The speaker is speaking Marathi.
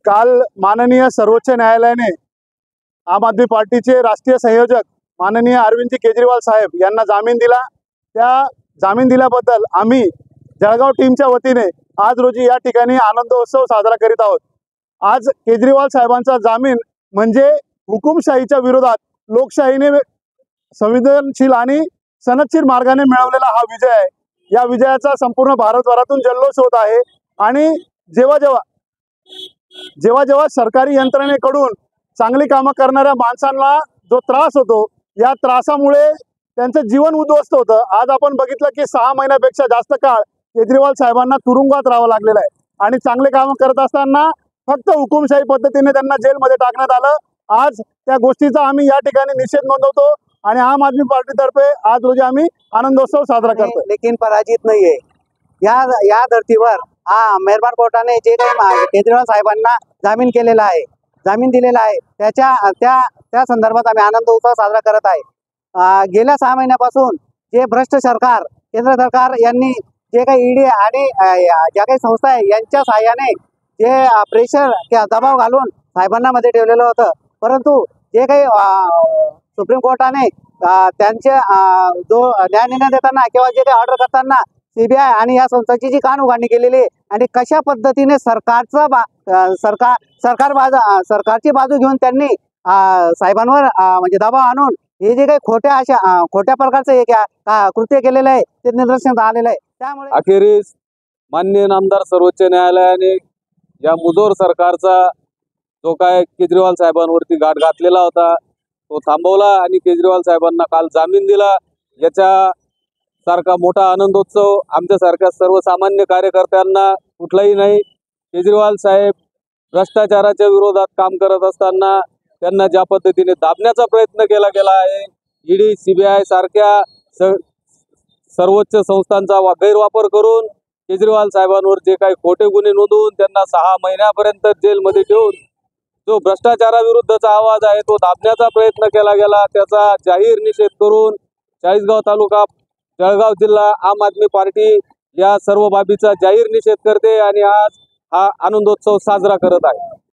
काल माननीय सर्वोच्च न्यायालयाने आम आदमी पार्टीचे राष्ट्रीय संयोजक माननीय अरविंदजी केजरीवाल साहेब यांना जामीन दिला। त्या जामीन दिल्याबद्दल आम्ही जळगाव टीमच्या वतीने आज रोजी या ठिकाणी आनंदोत्सव साजरा करीत आहोत। आज केजरीवाल साहेबांचा जामीन म्हणजे हुकुमशाहीच्या विरोधात लोकशाहीने संवेदनशील आणि सनदशीर मार्गाने मिळवलेला हा विजय आहे। या विजयाचा संपूर्ण भारतभरातून जल्लोष होत आहे आणि जेव्हा जेव्हा सरकारी यंत्रणेकडून चांगली कामं करणाऱ्या माणसांना जो त्रास होतो, या त्रासामुळे त्यांचं जीवन उद्ध्वस्त होतं। आज आपण बघितलं की 6 महिन्यापेक्षा जास्त काळ केजरीवाल साहेबांना तुरुंगात राहावं लागलेलं आहे आणि चांगले कामं करत असताना फक्त हुकुमशाही पद्धतीने त्यांना जेलमध्ये टाकण्यात आलं। आज त्या गोष्टीचा आम्ही या ठिकाणी निषेध नोंदवतो आणि आम आदमी पार्टीतर्फे आज रोजी आम्ही आनंदोत्सव साजरा करतो। लेकिन पराजित नाहीये। या धर्तीवर मेहरबान कोर्टाने जे काही केजरीवाल साहेबांना जामीन केलेला आहे, जामीन दिलेला आहे, त्या संदर्भात आम्ही आनंदोत्सव साजरा करत आहे। गेल्या 6 महिन्यापासून जे भ्रष्ट सरकार, केंद्र सरकार यांनी जे काही ईडी आणि ज्या काही संस्था आहे यांच्या सहाय्याने जे प्रेशर किंवा दबाव घालून साहेबांना मध्ये ठेवलेलं होतं, परंतु जे काही सुप्रीम कोर्टाने त्यांचे जो न्याय निर्णय देताना किंवा जे काही ऑर्डर करताना सीबीआय आणि या संस्थांची जी कानउघाडणी केलेली आहे आणि कशा पद्धतीने सरकारची बाजू घेऊन त्यांनी साहेबांवर म्हणजे दबाव आणून हे जे काही खोट्या प्रकारचे कृत्य केलेलं आहे ते निदर्शनास आलेलं आहे। त्यामुळे अखेरीस माननीय नामदार सर्वोच्च न्यायालयाने या मुजोर सरकारचा जो काय केजरीवाल साहेबांवरती घाट घातलेला होता तो थांबवला आणि केजरीवाल साहेबांना काल जामीन दिला। याच्या सारखा मोठा आनंदोत्सव आमच्यासारख्या सर्वसामान्य कार्यकर्त्यांना कुठलाही नाही। केजरीवाल साहेब भ्रष्टाचाराच्या विरोधात काम करत असताना त्यांना ज्या पद्धतीने दाबण्याचा प्रयत्न केला गेला आहे, ईडी सीबीआय सारख्या सर्वोच्च संस्थांचा गैरवापर करून केजरीवाल साहेबांवर जे काही खोटे गुन्हे नोंदवून त्यांना 6 महिन्यापर्यंत जेलमध्ये ठेवून जो भ्रष्टाचाराविरुद्धचा आवाज आहे तो दाबण्याचा प्रयत्न केला गेला, त्याचा जाहीर निषेध करून चाळीसगाव तालुका, जळगाव जिल्हा आम आदमी पार्टी या सर्व बाबीचा जाहीर निषेध करते आणि आज हा आनंदोत्सव साजरा करत आहे।